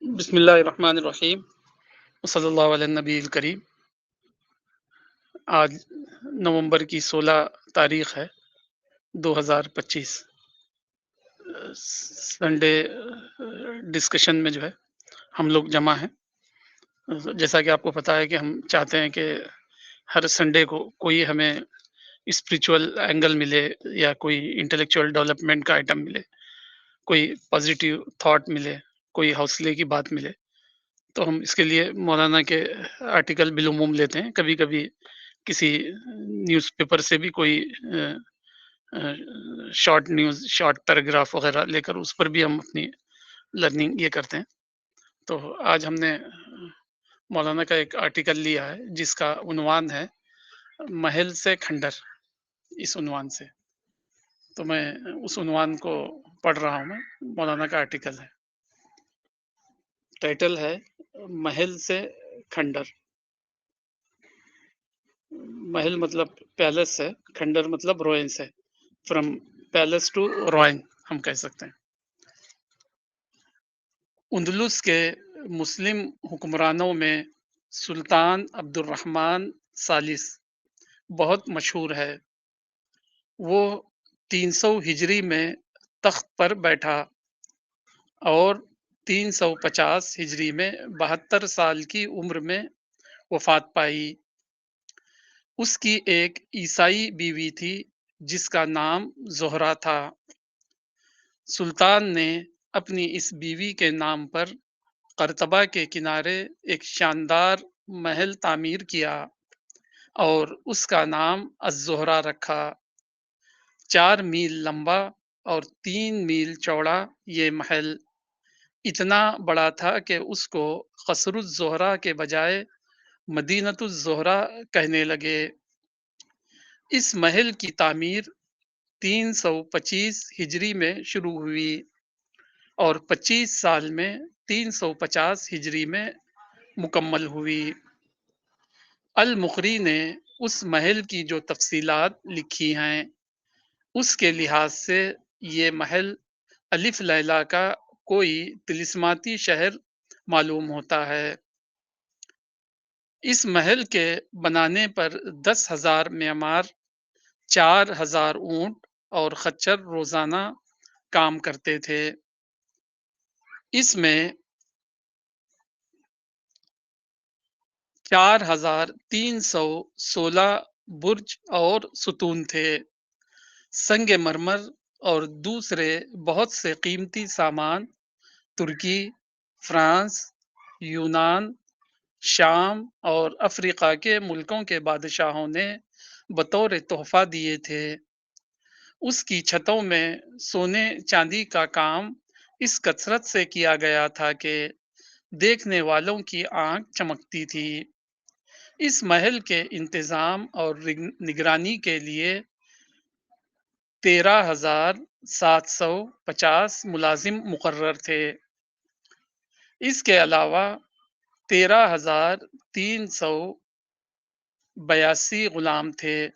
بسم اللہ الرحمن الرحیم صلی اللہ علیہ نبی الکریم۔ آج نومبر کی 16 تاریخ ہے 2025۔ سنڈے ڈسکشن میں جو ہے ہم لوگ جمع ہیں۔ جیسا کہ آپ کو پتہ ہے کہ ہم چاہتے ہیں کہ ہر سنڈے کو کوئی ہمیں اسپریچول اینگل ملے یا کوئی انٹلیکچوئل ڈیولپمنٹ کا آئٹم ملے، کوئی پازیٹیو تھاٹ ملے، کوئی حوصلے کی بات ملے، تو ہم اس کے لیے مولانا کے آرٹیکل بالعموم لیتے ہیں۔ کبھی کبھی کسی نیوز پیپر سے بھی کوئی شارٹ نیوز، شارٹ پیراگراف وغیرہ لے کر اس پر بھی ہم اپنی لرننگ یہ کرتے ہیں۔ تو آج ہم نے مولانا کا ایک آرٹیکل لیا ہے جس کا عنوان ہے محل سے کھنڈر، اس عنوان سے۔ تو میں اس عنوان کو پڑھ رہا ہوں۔ میں مولانا کا آرٹیکل ہے، ٹائٹل ہے محل سے کھنڈر۔ محل مطلب پیلس ہے، کھنڈر مطلب روئنس ہے، فرام پیلس ٹو روئن ہم کہہ سکتے ہیں۔ اندلس کے مسلم حکمرانوں میں سلطان عبد الرحمن ثالث بہت مشہور ہے۔ وہ 300 ہجری میں تخت پر بیٹھا اور 350 ہجری میں 72 سال کی عمر میں وفات پائی۔ اس کی ایک عیسائی بیوی تھی جس کا نام زہرا تھا۔ سلطان نے اپنی اس بیوی کے نام پر قرطبہ کے کنارے ایک شاندار محل تعمیر کیا اور اس کا نام الزہرا رکھا۔ 4 میل لمبا اور 3 میل چوڑا یہ محل اتنا بڑا تھا کہ اس کو قصر الزہرا کے بجائے مدینۃ الزہرا کہنے لگے۔ اس محل کی تعمیر 325 ہجری میں شروع ہوئی اور 25 سال میں 350 ہجری میں مکمل ہوئی۔ المقری نے اس محل کی جو تفصیلات لکھی ہیں اس کے لحاظ سے یہ محل الف لیلہ کا کوئی طلسماتی شہر معلوم ہوتا ہے۔ اس محل کے بنانے پر 10,000 معمار، 4,000 اونٹ اور خچر روزانہ کام کرتے تھے۔ اس میں 4,316 برج اور ستون تھے۔ سنگ مرمر اور دوسرے بہت سے قیمتی سامان ترکی، فرانس، یونان، شام اور افریقہ کے ملکوں کے بادشاہوں نے بطور تحفہ دیے تھے۔ اس کی چھتوں میں سونے چاندی کا کام اس کثرت سے کیا گیا تھا کہ دیکھنے والوں کی آنکھ چمکتی تھی۔ اس محل کے انتظام اور نگرانی کے لیے 13,750 ملازم مقرر تھے۔ اس کے علاوہ 13,382 غلام تھے۔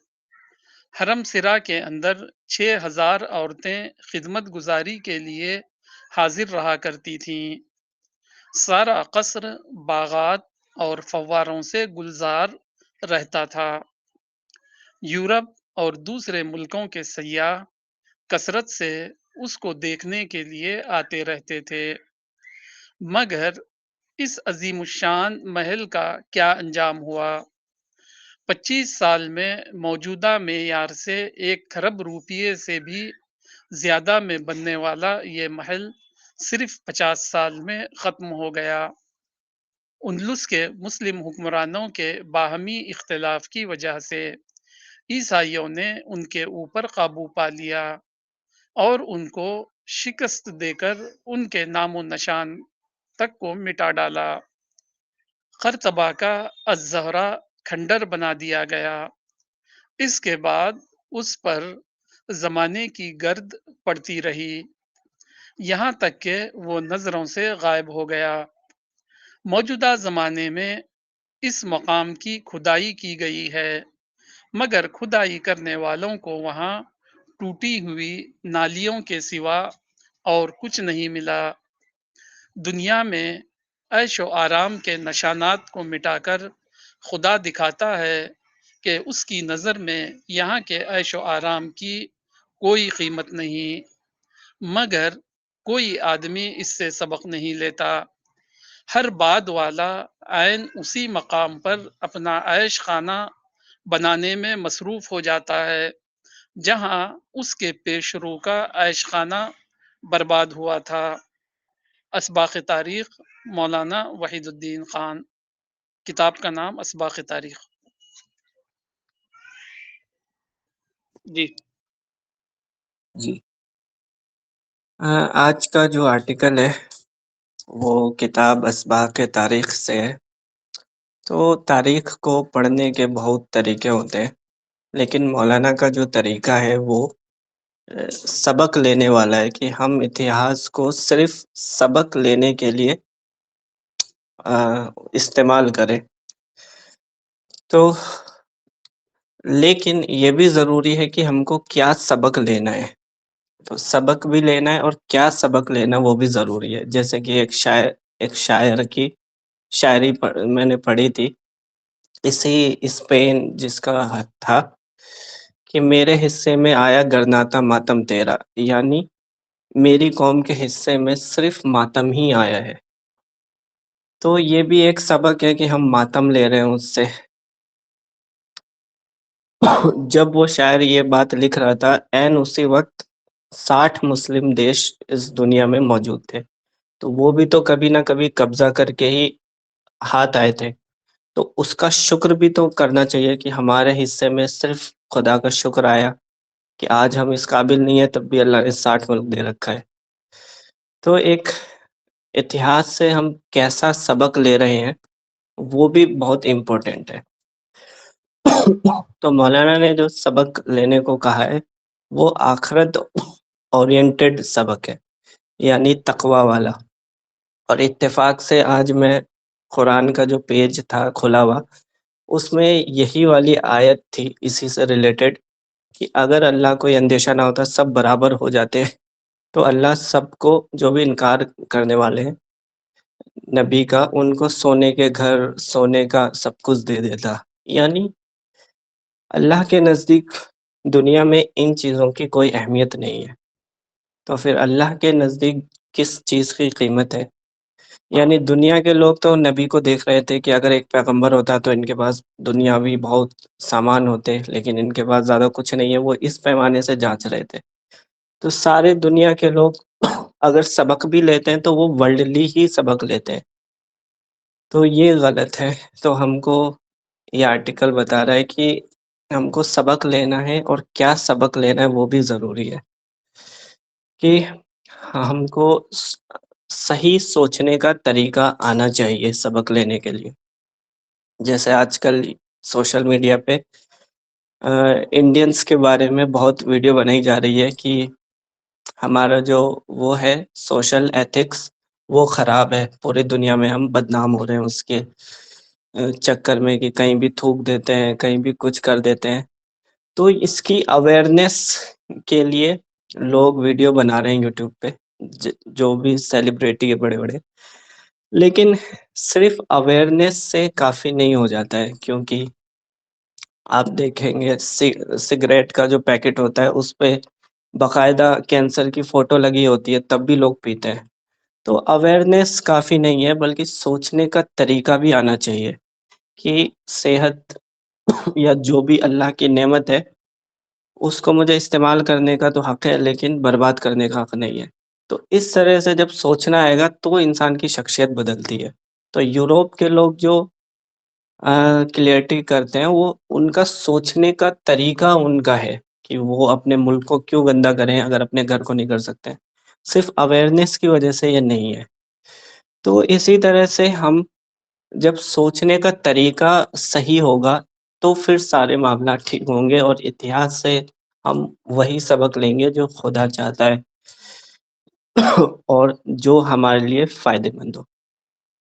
حرم سرا کے اندر 6,000 عورتیں خدمت گزاری کے لیے حاضر رہا کرتی تھیں۔ سارا قصر باغات اور فواروں سے گلزار رہتا تھا۔ یورپ اور دوسرے ملکوں کے سیاح کثرت سے اس کو دیکھنے کے لیے آتے رہتے تھے۔ مگر اس عظیم الشان محل کا کیا انجام ہوا؟ 25 سال میں موجودہ معیار سے 1 کھرب روپیے سے بھی زیادہ میں بننے والا یہ محل صرف 50 سال میں ختم ہو گیا۔ اندلس کے مسلم حکمرانوں کے باہمی اختلاف کی وجہ سے عیسائیوں نے ان کے اوپر قابو پا لیا اور ان کو شکست دے کر ان کے نام و نشان تک کو مٹا ڈالا۔ قرطبہ کا الزہرا کھنڈر بنا دیا گیا۔ اس کے بعد اس پر زمانے کی گرد پڑتی رہی یہاں تک کہ وہ نظروں سے غائب ہو گیا۔ موجودہ زمانے میں اس مقام کی کھدائی کی گئی ہے مگر کھدائی کرنے والوں کو وہاں ٹوٹی ہوئی نالیوں کے سوا اور کچھ نہیں ملا۔ دنیا میں عیش و آرام کے نشانات کو مٹا کر خدا دکھاتا ہے کہ اس کی نظر میں یہاں کے عیش و آرام کی کوئی قیمت نہیں، مگر کوئی آدمی اس سے سبق نہیں لیتا۔ ہر بعد والا عین اسی مقام پر اپنا عیش خانہ بنانے میں مصروف ہو جاتا ہے جہاں اس کے پیش رو کا عیش خانہ برباد ہوا تھا۔ اسباق تاریخ، مولانا وحید الدین خان۔ کتاب کا نام اسباق تاریخ۔ جی جی آج کا جو آرٹیکل ہے وہ کتاب اسباق تاریخ سے ہے۔ تو تاریخ کو پڑھنے کے بہت طریقے ہوتے ہیں، لیکن مولانا کا جو طریقہ ہے وہ سبق لینے والا ہے کہ ہم اتہاس کو صرف سبق لینے کے لیے استعمال کریں۔ تو لیکن یہ بھی ضروری ہے کہ ہم کو کیا سبق لینا ہے، تو سبق بھی لینا ہے اور کیا سبق لینا وہ بھی ضروری ہے۔ جیسے کہ ایک شاعر کی شاعری میں نے پڑھی تھی، اسی اسپین جس کا تھا کہ میرے حصے میں آیا گرناتا ماتم تیرا، یعنی میری قوم کے حصے میں صرف ماتم ہی آیا ہے۔ تو یہ بھی ایک سبق ہے کہ ہم ماتم لے رہے ہیں اس سے۔ جب وہ شاعر یہ بات لکھ رہا تھا، این اسی وقت 60 مسلم دیش اس دنیا میں موجود تھے، تو وہ بھی تو کبھی نہ کبھی قبضہ کر کے ہی ہاتھ آئے تھے۔ تو اس کا شکر بھی تو کرنا چاہیے کہ ہمارے حصے میں صرف خدا کا شکر آیا کہ آج ہم اس قابل نہیں ہے، تب بھی اللہ نے 60 ملک دے رکھا ہے۔ تو ایک اتہاس سے ہم کیسا سبق لے رہے ہیں وہ بھی بہت امپورٹنٹ ہے۔ تو مولانا نے جو سبق لینے کو کہا ہے وہ آخرت اورینٹڈ سبق ہے، یعنی تقوی والا۔ اور اتفاق سے آج میں قرآن کا جو پیج تھا کھلا ہوا، اس میں یہی والی آیت تھی اسی سے ریلیٹڈ کہ اگر اللہ کو اندیشہ نہ ہوتا سب برابر ہو جاتے تو اللہ سب کو جو بھی انکار کرنے والے ہیں نبی کا، ان کو سونے کے گھر، سونے کا سب کچھ دے دیتا۔ یعنی اللہ کے نزدیک دنیا میں ان چیزوں کی کوئی اہمیت نہیں ہے، تو پھر اللہ کے نزدیک کس چیز کی قیمت ہے؟ یعنی دنیا کے لوگ تو نبی کو دیکھ رہے تھے کہ اگر ایک پیغمبر ہوتا تو ان کے پاس دنیاوی بہت سامان ہوتے، لیکن ان کے پاس زیادہ کچھ نہیں ہے، وہ اس پیمانے سے جانچ رہے تھے۔ تو سارے دنیا کے لوگ اگر سبق بھی لیتے ہیں تو وہ ورلڈلی ہی سبق لیتے ہیں، تو یہ غلط ہے۔ تو ہم کو یہ آرٹیکل بتا رہا ہے کہ ہم کو سبق لینا ہے، اور کیا سبق لینا ہے وہ بھی ضروری ہے کہ ہم کو صحیح سوچنے کا طریقہ آنا چاہیے سبق لینے کے لیے۔ جیسے آج کل سوشل میڈیا پہ انڈینس کے بارے میں بہت ویڈیو بنائی جا رہی ہے کہ ہمارا جو وہ ہے سوشل ایتھکس وہ خراب ہے، پوری دنیا میں ہم بدنام ہو رہے ہیں اس کے چکر میں کہ کہیں بھی تھوک دیتے ہیں، کہیں بھی کچھ کر دیتے ہیں۔ تو اس کی اویئرنیس کے لیے لوگ ویڈیو بنا رہے ہیں یوٹیوب پہ، جو بھی سیلیبریٹی ہے بڑے بڑے، لیکن صرف اویئرنیس سے کافی نہیں ہو جاتا ہے، کیونکہ آپ دیکھیں گے سگریٹ کا جو پیکٹ ہوتا ہے اس پہ باقاعدہ کینسر کی فوٹو لگی ہوتی ہے، تب بھی لوگ پیتے ہیں۔ تو اویئرنیس کافی نہیں ہے، بلکہ سوچنے کا طریقہ بھی آنا چاہیے کہ صحت یا جو بھی اللہ کی نعمت ہے اس کو مجھے استعمال کرنے کا تو حق ہے، لیکن برباد کرنے کا حق نہیں ہے۔ تو اس طرح سے جب سوچنا آئے گا تو انسان کی شخصیت بدلتی ہے۔ تو یوروپ کے لوگ جو کلیئرٹی کرتے ہیں، وہ ان کا سوچنے کا طریقہ ان کا ہے کہ وہ اپنے ملک کو کیوں گندا کریں اگر اپنے گھر کو نہیں کر سکتے، صرف اویئرنیس کی وجہ سے یہ نہیں ہے۔ تو اسی طرح سے ہم جب سوچنے کا طریقہ صحیح ہوگا تو پھر سارے معاملات ٹھیک ہوں گے، اور اتہاس سے ہم وہی سبق لیں گے جو خدا چاہتا ہے اور جو ہمارے لیے فائدے مند ہو۔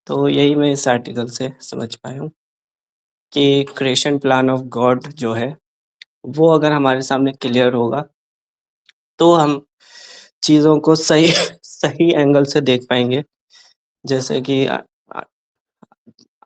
تو یہی میں اس آرٹیکل سے سمجھ پایا ہوں کہ کریشن پلان آف گاڈ جو ہے وہ اگر ہمارے سامنے کلیئر ہوگا تو ہم چیزوں کو صحیح اینگل سے دیکھ پائیں گے۔ جیسے کہ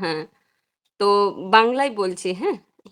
হ্যাঁ, তো বাংলায় বলছি, হ্যাঁ,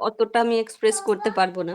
অতটা আমি এক্সপ্রেস করতে পারবো না।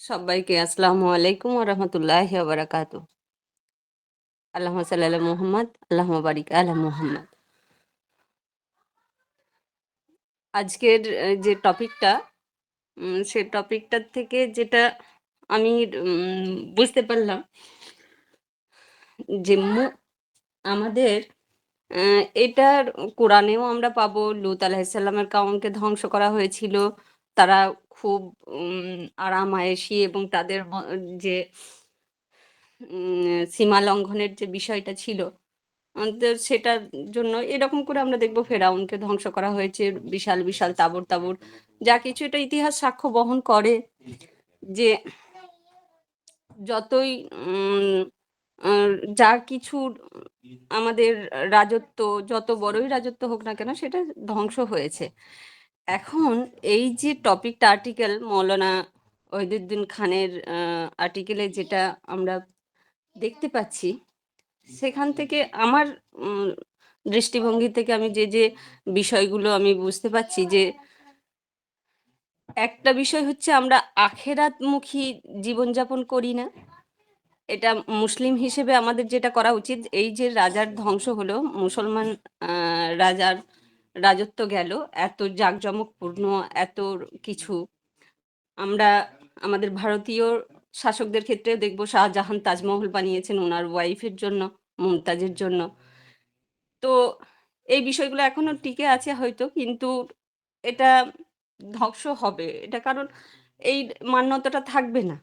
সবাইকে আসসালামু আলাইকুম ওয়া রাহমাতুল্লাহি ওয়া বারাকাতুহু। আল্লাহুম্মা সাল্লি আলা মুহাম্মাদ, আল্লাহুম্মা বারিক আলা মুহাম্মাদ। আজকের যে টপিকটা, সেই টপিকটার থেকে যেটা আমি বুঝতে পারলাম যে আমাদের এটার কোরআনেও আমরা পাবো লূত আলাইহিস সালামের কওমকে ধ্বংস করা হয়েছিল। তারা খুব আরাম আয়েশি এবং তাদের যে সীমা লঙ্ঘনের যে বিষয়টা ছিল, তো সেটার জন্য এরকম করে আমরা দেখব ফেরাউনকে ধ্বংস করা হয়েছে, বিশাল বিশাল তাবর তাবর যা কিছু, এটা ইতিহাস সাক্ষ্য বহন করে যে যতই যা কিছু আমাদের রাজত্ব, যত বড়ই রাজত্ব হোক না কেন, সেটা ধ্বংস হয়েছে। এখন এই যে টপিকটা আর্টিকেল মৌলানা ওহিদুদ্দিন খানের আর্টিকেলে যেটা আমরা দেখতে পাচ্ছি, সেখান থেকে আমার দৃষ্টিভঙ্গি থেকে আমি যে বিষয়গুলো আমি বুঝতে পারছি, যে একটা বিষয় হচ্ছে আমরা আখেরাতমুখী জীবনযাপন করি না। এটা মুসলিম হিসেবে আমাদের যেটা করা উচিত, এই যে রাজার ধ্বংস হলো, মুসলমান রাজার রাজত্ব গেল, এত জাঁকজমকপূর্ণ এত কিছু, আমরা আমাদের ভারতীয় শাসকদের ক্ষেত্রে দেখব শাহজাহান তাজমহল বানিয়েছেন ওনার ওয়াইফের জন্য, মুমতাজের জন্য। তো এই বিষয়গুলো এখনো টিকে আছে হয়তো, কিন্তু এটা ধ্বংস হবে, এটা কারণ এই মান্যতাটা থাকবে না,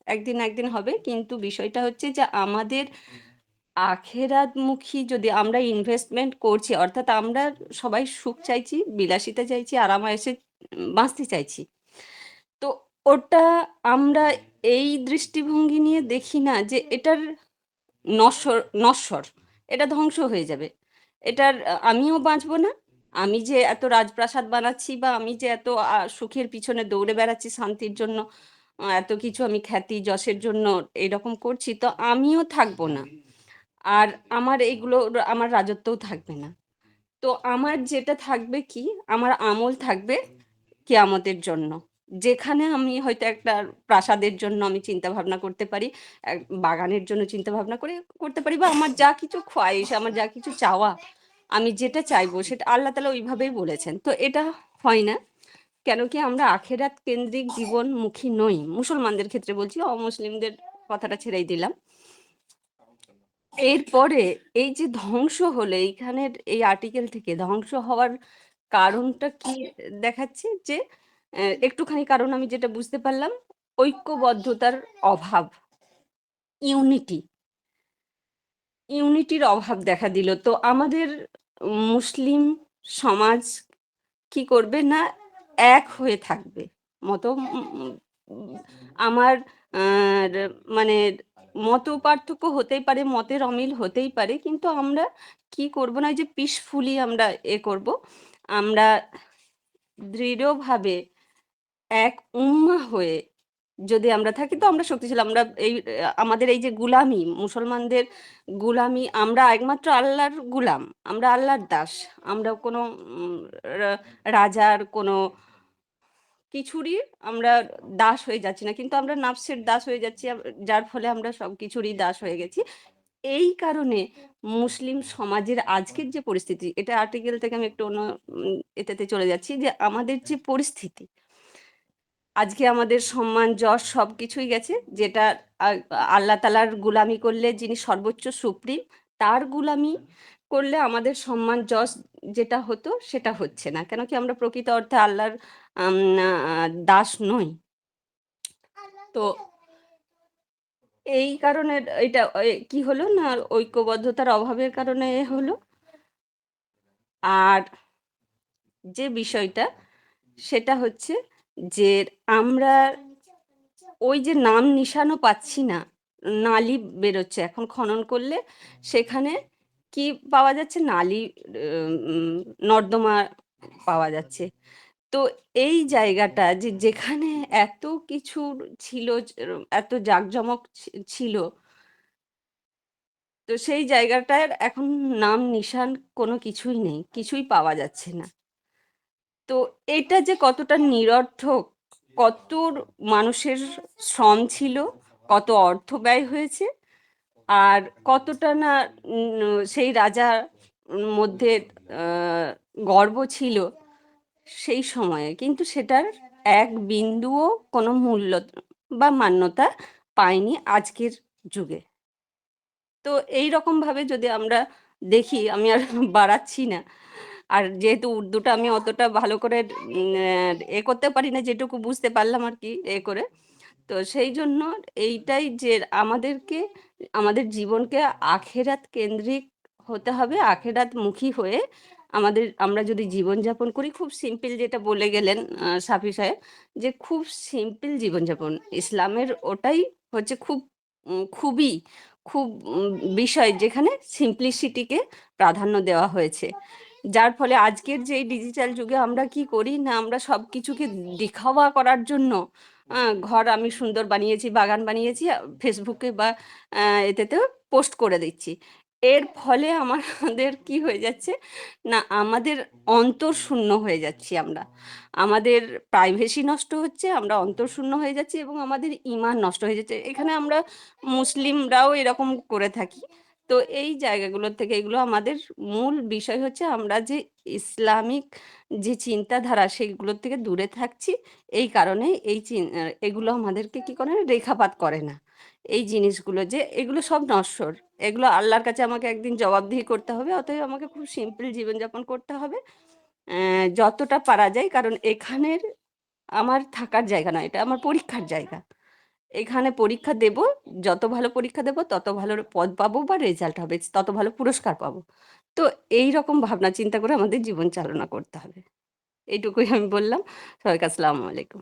একদিন একদিন হবে। কিন্তু বিষয়টা হচ্ছে যে আমাদের আখেরাতমুখী যদি আমরা ইনভেস্টমেন্ট করছি, অর্থাৎ আমরা সবাই সুখ চাইছি, বিলাসিতা চাইছি, আরাম আয়েশে বাঁচতে চাইছি, তো ওটা আমরা এই দৃষ্টিভঙ্গি নিয়ে দেখি না যে এটার নশ্বর, এটা ধ্বংস হয়ে যাবে, এটার আমিও বাঁচবো না, আমি যে এত রাজপ্রাসাদ বানাচ্ছি বা আমি যে এত সুখের পিছনে দৌড়ে বেড়াচ্ছি শান্তির জন্য, এত কিছু আমি খ্যাতি যশের জন্য এরকম করছি, তো আমিও থাকবো না, আর আমার এইগুলো আমার রাজত্বও থাকবে না। তো আমার যেটা থাকবে কি, আমার আমল থাকবে কিয়ামতের জন্য, যেখানে আমি হয়তো একটা প্রাসাদের জন্য আমি চিন্তা ভাবনা করতে পারি, বাগানের জন্য চিন্তা ভাবনা করতে পারি, বা আমার যা কিছু খোয়াইশ, আমার যা কিছু চাওয়া, আমি যেটা চাইবো সেটা আল্লাহ তাআলা ওইভাবেই বলেছেন। তো এটা হয় না, কেন কি আমরা আখেরাত কেন্দ্রিক জীবনমুখী নই, মুসলমানদের ক্ষেত্রে বলছি, অমুসলিমদের কথাটা ছেড়েই দিলাম। এরপরে এই যে ধ্বংস হলে, এইখানের এই আর্টিকেল থেকে ধ্বংস হওয়ার কারণটা কি দেখাচ্ছে, যে একটুখানি কারণ আমি যেটা বুঝতে পারলাম, ঐক্যবদ্ধতার অভাব, ইউনিটির অভাব দেখা দিল। তো আমাদের মুসলিম সমাজ কি করবে না, এক হয়ে থাকবে মতো আমার মানে মত পার্থক্য হতেই পারে, মতের অমিল হতেই পারে, কিন্তু আমরা কি করব না, যে পিসফুলি আমরা করব, আমরা দৃঢ়ভাবে এক উম্মাহ হয়ে যদি আমরা থাকি, তো আমরা শক্তিশালী। আমরা এই আমাদের এই যে গুলামি, মুসলমানদের গুলামি, আমরা একমাত্র আল্লাহর গুলাম, আমরা আল্লাহর দাস, আমরা কোনো রাজার কোনো কিছুরই আমরা দাস হয়ে যাচ্ছি না, কিন্তু আমরা নাফসের দাস হয়ে যাচ্ছি, যার ফলে আমরা সব কিছুরই দাস হয়ে গেছি। এই কারণে মুসলিম সমাজের আজকের যে পরিস্থিতি, এটা আর্টিকেল থেকে আমি একটু অন্য এটাতে চলে যাচ্ছি, যে আমাদের যে পরিস্থিতি আজকে, আমাদের সম্মান যশ সবকিছুই গেছে, যেটা আল্লাহ তাআলার গুলামি করলে যিনি সর্বোচ্চ সুপ্রিম, তার গুলামি করলে আমাদের সম্মান যশ যেটা হতো সেটা হচ্ছে না, কেন কি আমরা প্রকৃত অর্থে আল্লাহর দাস নই। তো এই কারণে এটা কি হলো না, ঐক্যবদ্ধতার অভাবের কারণে হলো। আর যে বিষয়টা সেটা হচ্ছে যে আমরা ওই যে নাম নিশানও পাচ্ছি না, নালি বেরোচ্ছে এখন খনন করলে, সেখানে কি পাওয়া যাচ্ছে, নালি, নর্দমা পাওয়া যাচ্ছে। তো এই জায়গাটা যেখানে এত কিছু ছিল, এত জাঁকজমক ছিল, তো সেই জায়গাটার এখন নাম নিশান কোনো কিছুই নেই, কিছুই পাওয়া যাচ্ছে না। তো এটা যে কতটা নিরর্থক, কত মানুষের শ্রম ছিল, কত অর্থ ব্যয় হয়েছে, আর কতটা না সেই রাজার মধ্যে গর্ব ছিল সেই সময়ে, কিন্তু সেটার এক বিন্দুও কোনো মূল্য বা মান্যতা পায়নি আজকের যুগে। তো এই রকমভাবে যদি আমরা দেখি, আমি আর বাড়াচ্ছি না, আর যেহেতু উর্দুটা আমি অতটা ভালো করে করতে পারি না, যেটুকু বুঝতে পারলাম আর কি করে, তো সেই জন্য এইটাই যে আমাদেরকে আমাদের জীবনকে আখেরাত কেন্দ্রিক হতে হবে, আখেরাতমুখী হয়ে আমরা যদি জীবনযাপন করি, খুব সিম্পল যেটা বলে গেলেন সাফি সাহেব, যে খুব সিম্পল জীবনযাপন ইসলামের, ওটাই হচ্ছে খুবই খুব বিষয় যেখানে সিম্পলিসিটিকে প্রাধান্য দেওয়া হয়েছে। যার ফলে আজকের যে ডিজিটাল যুগে আমরা কি করি না, আমরা সব কিছুকে দেখাওয়া করার জন্য ঘর আমি সুন্দর বানিয়েছি, বাগান বানিয়েছি, ফেসবুকে বা এতেতে পোস্ট করে দিচ্ছি। এর ফলে আমাদের কি হয়ে যাচ্ছে না, আমাদের অন্তর শূন্য হয়ে যাচ্ছি আমরা, আমাদের প্রাইভেসি নষ্ট হচ্ছে, আমরা অন্তর শূন্য হয়ে যাচ্ছি এবং আমাদের ঈমান নষ্ট হয়ে যাচ্ছে। এখানে আমরা মুসলিমরাও এরকম করে থাকি। তো এই জায়গাগুলোর থেকে এগুলো আমাদের মূল বিষয় হচ্ছে আমরা যে ইসলামিক যে চিন্তাধারা সেগুলোর থেকে দূরে থাকছি। এই কারণে এগুলো আমাদেরকে কি করে না, রেখাপাত করে না। এই জিনিসগুলো যে এগুলো সব নশ্বর, এগুলো আল্লাহর কাছে আমাকে একদিন জবাবদিহি করতে হবে। অতএব আমাকে খুব সিম্পল জীবনযাপন করতে হবে যতটা পারা যায়, কারণ এখানের আমার থাকার জায়গা নয়, এটা আমার পরীক্ষার জায়গা। এখানে পরীক্ষা দেব, যত ভালো পরীক্ষা দেব তত ভালো পদ পাবো বা রেজাল্ট হবে, তত ভালো পুরস্কার পাবো। তো এই রকম ভাবনা চিন্তা করে আমাদের জীবন চালনা করতে হবে। এইটুকুই আমি বললাম। সবাইকে আসসালামু আলাইকুম।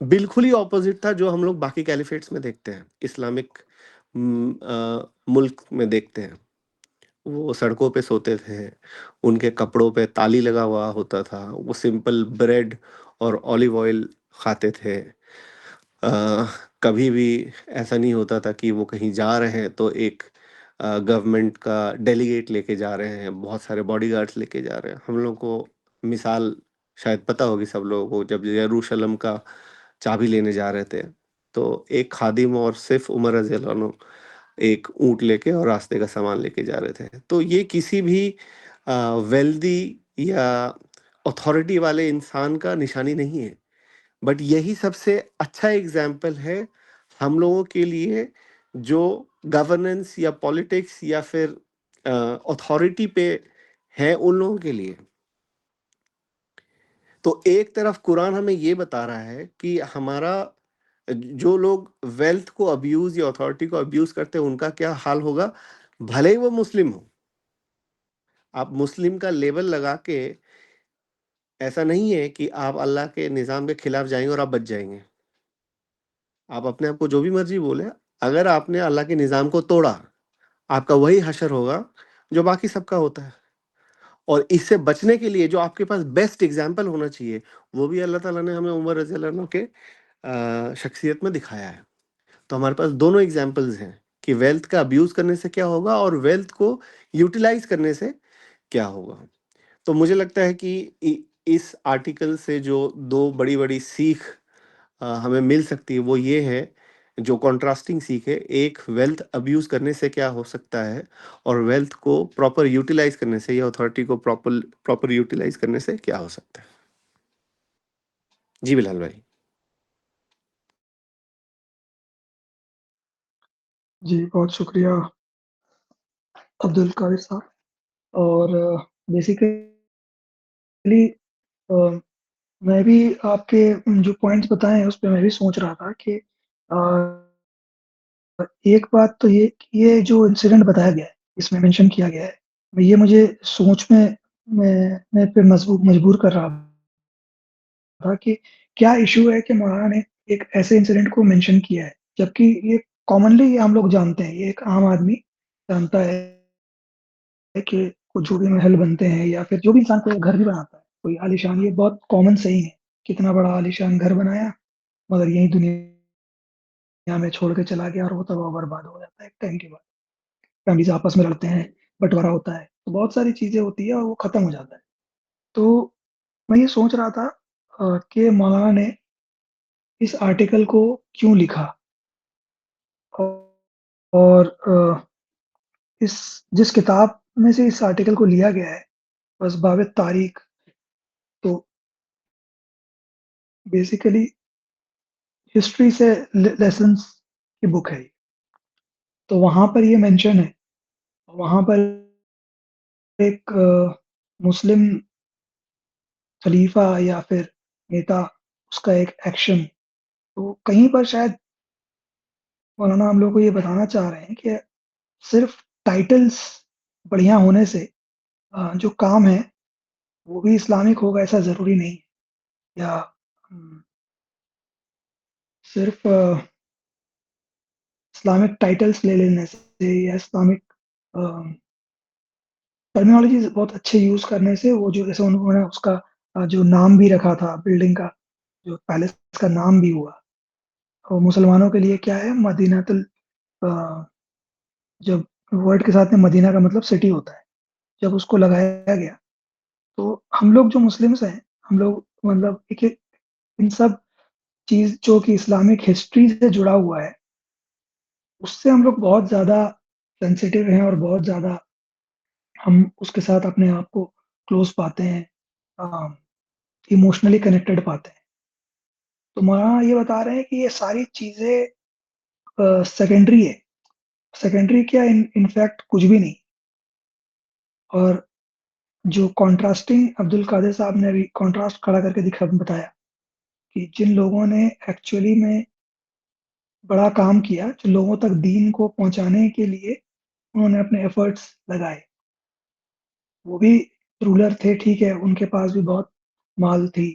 بالکل ہی اپوزٹ تھا جو ہم لوگ باقی کیلیفیٹس میں دیکھتے ہیں، اسلامک ملک میں دیکھتے ہیں. وہ سڑکوں پہ سوتے تھے، ان کے کپڑوں پہ تالی لگا ہوا ہوتا تھا، وہ سمپل بریڈ اور اولیو آئل کھاتے تھے. کبھی بھی ایسا نہیں ہوتا تھا کہ وہ کہیں جا رہے ہیں تو ایک گورنمنٹ کا ڈیلیگیٹ لے کے جا رہے ہیں، بہت سارے باڈی گارڈز لے کے جا رہے ہیں. ہم لوگ کو مثال شاید پتہ ہوگی سب لوگوں کو، جب یروشلم کا چابی لینے جا رہے تھے تو ایک خادم اور صرف عمر رضی اللہ عنہ ایک اونٹ لے کے اور راستے کا سامان لے کے جا رہے تھے. تو یہ کسی بھی ویلدی یا اتھارٹی والے انسان کا نشانی نہیں ہے، بٹ یہی سب سے اچھا ایگزامپل ہے ہم لوگوں کے لیے جو گورننس یا پالیٹکس یا پھر اتھارٹی پہ ہے ان لوگوں کے لیے. تو ایک طرف قرآن ہمیں یہ بتا رہا ہے کہ ہمارا جو لوگ ویلتھ کو ابیوز یا اتھارٹی کو ابیوز کرتے ہیں ان کا کیا حال ہوگا، بھلے ہی وہ مسلم ہو. آپ مسلم کا لیبل لگا کے ایسا نہیں ہے کہ آپ اللہ کے نظام کے خلاف جائیں گے اور آپ بچ جائیں گے. آپ اپنے آپ کو جو بھی مرضی بولے، اگر آپ نے اللہ کے نظام کو توڑا آپ کا وہی حشر ہوگا جو باقی سب کا ہوتا ہے. اور اس سے بچنے کے لیے جو آپ کے پاس بیسٹ ایگزامپل ہونا چاہیے وہ بھی اللہ تعالیٰ نے ہمیں عمر رضی اللہ عنہ کے شخصیت میں دکھایا ہے. تو ہمارے پاس دونوں ایگزامپلز ہیں کہ ویلتھ کا ابیوز کرنے سے کیا ہوگا اور ویلتھ کو یوٹیلائز کرنے سے کیا ہوگا. تو مجھے لگتا ہے کہ اس آرٹیکل سے جو دو بڑی بڑی سیکھ ہمیں مل سکتی ہے وہ یہ ہے، جو کنٹراسٹنگ سیکھ ہے، ایک ویلتھ ابیوز کرنے سے کیا ہو سکتا ہے اور ویلتھ کو پراپر یوٹیلائز کرنے سے یا اتھارٹی کو پراپر یوٹیلائز کرنے سے کیا ہو سکتا ہے. جی بلال بھائی. جی بہت شکریہ عبد القادر صاحب. اور بیسیکلی میں بھی آپ کے جو پوائنٹس بتائے ہیں اس پہ میں بھی سوچ رہا تھا کہ ایک بات تو یہ جو انسیڈنٹ بتایا گیا ہے، اس میں مینشن کیا گیا ہے، یہ مجھے سوچ میں پہ مجبور کر رہا تھا کہ کیا ایشو ہے کہ مولانا نے ایک ایسے انسیڈنٹ کو مینشن کیا ہے، جبکہ یہ کامنلی ہم لوگ جانتے ہیں، یہ ایک عام آدمی جانتا ہے کہ جو بھی محل بنتے ہیں یا پھر جو بھی انسان کوئی گھر بھی بناتا ہے، کوئی عالیشان، یہ بہت کامن صحیح ہے، کتنا بڑا عالیشان گھر بنایا مگر یہی دنیا میں چھوڑ کے چلا گیا اور وہ تباہ برباد ہو جاتا ہے ایک ٹائم کے بعد. فیملیز آپس میں لڑتے ہیں، بٹوارا ہوتا ہے، تو بہت ساری چیزیں ہوتی ہے اور وہ ختم ہو جاتا ہے. تو میں یہ سوچ رہا تھا کہ مولانا نے اس آرٹیکل کو کیوں لکھا، اور جس کتاب میں سے اس آرٹیکل کو لیا گیا ہے اسباب تاریخ، تو بیسیکلی ہسٹری سے لیسنس کی بک ہے. تو وہاں پر یہ مینشن ہے، وہاں پر ایک مسلم خلیفہ یا پھر نیتا، اس کا ایک ایکشن، تو کہیں پر شاید مولانا ہم لوگ کو یہ بتانا چاہ رہے ہیں کہ صرف ٹائٹلز بڑھیا ہونے سے جو کام ہے وہ بھی اسلامک ہوگا ایسا ضروری نہیں، یا صرف اسلامک ٹائٹلز لے لینے سے یا اسلامک ٹرمینالوجی بہت اچھے یوز کرنے سے وہ جو جیسے انہوں نے اس کا جو نام بھی رکھا تھا بلڈنگ کا، جو پیلس کا نام بھی ہوا، اور مسلمانوں کے لیے کیا ہے مدینہ جب ورڈ کے ساتھ میں مدینہ کا مطلب سٹی ہوتا ہے، جب اس کو لگایا گیا تو ہم لوگ جو مسلمس ہیں، ہم لوگ مطلب ان سب چیز جو کہ اسلامک ہسٹری سے جڑا ہوا ہے اس سے ہم لوگ بہت زیادہ سینسیٹیو ہیں اور بہت زیادہ ہم اس کے ساتھ اپنے آپ کو کلوز پاتے ہیں، ایموشنلی کنیکٹڈ پاتے ہیں. تو مولانا یہ بتا رہے ہیں کہ یہ ساری چیزیں سیکنڈری ہے، سیکنڈری کیا انفیکٹ کچھ بھی نہیں. اور جو کانٹراسٹنگ عبد القادر صاحب نے ابھی کانٹراسٹ کھڑا کر کے بتایا کہ جن لوگوں نے ایکچولی میں بڑا کام کیا، جو لوگوں تک دین کو پہنچانے کے لیے انہوں نے اپنے ایفرٹس لگائے، وہ بھی رولر تھے، ٹھیک ہے، ان کے پاس بھی بہت مال تھی،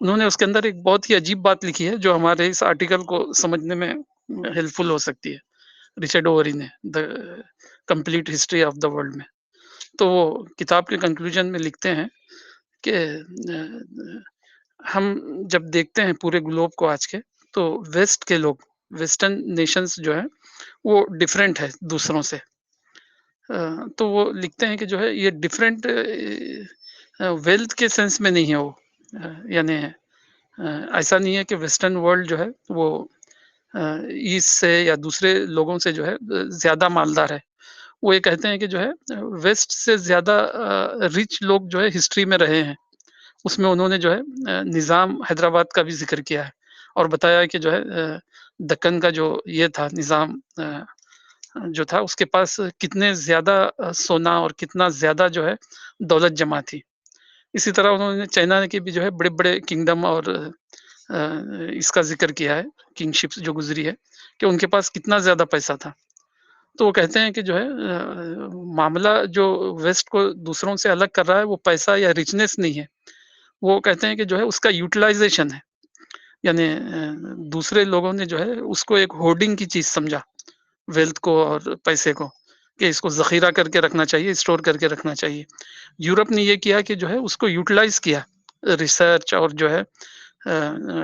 انہوں نے اس کے اندر ایک بہت ہی عجیب بات لکھی ہے جو ہمارے اس آرٹیکل کو سمجھنے میں ہیلپ فل ہو سکتی ہے، رچرڈ اووری نے the complete history of the world میں. تو وہ کتاب کے کنکلوژن میں لکھتے ہیں کہ ہم جب دیکھتے ہیں پورے گلوب کو آج کے، تو ویسٹ کے لوگ، ویسٹرن نیشنز جو ہیں وہ ڈفرینٹ ہے دوسروں سے. تو وہ لکھتے ہیں کہ جو ہے یہ ڈفرینٹ ویلتھ کے سینس میں نہیں ہے وہ، یعنی ایسا نہیں ہے کہ ویسٹرن ورلڈ جو ہے وہ ایسٹ سے یا دوسرے لوگوں سے جو ہے زیادہ مالدار ہے. وہ یہ کہتے ہیں کہ جو ہے ویسٹ سے زیادہ رچ لوگ جو ہے ہسٹری میں رہے ہیں. اس میں انہوں نے جو ہے نظام حیدرآباد کا بھی ذکر کیا ہے اور بتایا کہ جو ہے دکن کا جو یہ تھا نظام جو تھا، اس کے پاس کتنے زیادہ سونا اور کتنا زیادہ جو ہے دولت جمع تھی. اسی طرح انہوں نے چائنا کے بھی جو ہے بڑے بڑے کنگڈم اور اس کا ذکر کیا ہے، کنگ شپس جو گزری ہے، کہ ان کے پاس کتنا زیادہ پیسہ تھا. تو وہ کہتے ہیں کہ جو ہے معاملہ جو ویسٹ کو دوسروں سے الگ کر رہا ہے وہ پیسہ یا ریچنس نہیں ہے، وہ کہتے ہیں کہ جو ہے اس کا یوٹیلائزیشن ہے. یعنی دوسرے لوگوں نے جو ہے اس کو ایک ہورڈنگ کی چیز سمجھا، ویلتھ کو اور پیسے کو، کہ اس کو ذخیرہ کر کے رکھنا چاہیے، اسٹور کر کے رکھنا چاہیے. یورپ نے یہ کیا کہ جو ہے اس کو یوٹیلائز کیا، ریسرچ اور جو ہے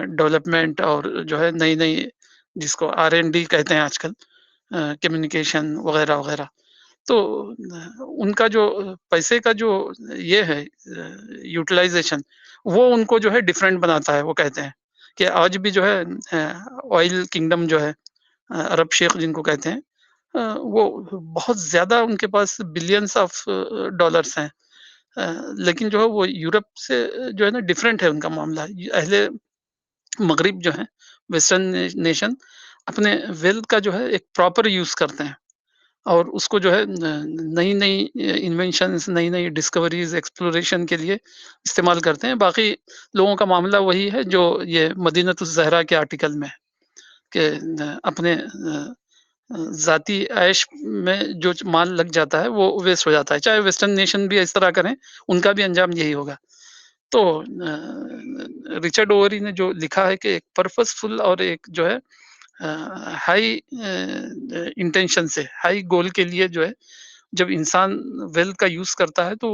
ڈیولپمنٹ اور جو ہے نئی نئی، جس کو R&D کہتے ہیں آج کل، کمیونیکیشن وغیرہ وغیرہ. تو ان کا جو پیسے کا جو یہ ہے یوٹیلائزیشن، وہ ان کو جو ہے ڈفرینٹ بناتا ہے. وہ کہتے ہیں کہ آج بھی جو ہے آئل کنگڈم جو ہے، عرب شیخ جن کو کہتے ہیں، وہ بہت زیادہ ان کے پاس بلینس آف ڈالرس ہیں، لیکن جو ہے وہ یورپ سے جو ہے نا ڈفرینٹ ہے ان کا معاملہ. اہل مغرب جو ہیں، ویسٹرن نیشن، اپنے ویلتھ کا جو ہے ایک پراپر یوز کرتے ہیں اور اس کو جو ہے نئی نئی انوینشنز، نئی نئی ڈسکوریز، ایکسپلوریشن کے لیے استعمال کرتے ہیں. باقی لوگوں کا معاملہ وہی ہے جو یہ مدینۃ الزہرا کے آرٹیکل میں، کہ اپنے ذاتی عیش میں جو مال لگ جاتا ہے وہ ویسٹ ہو جاتا ہے. چاہے ویسٹرن نیشن بھی اس طرح کریں، ان کا بھی انجام یہی ہوگا. تو رچرڈ اووری نے جو لکھا ہے کہ ایک پرپس فل اور ایک جو ہے ہائی انٹینشن سے، ہائی گول کے لیے جو ہے جب انسان ویلتھ کا یوز کرتا ہے تو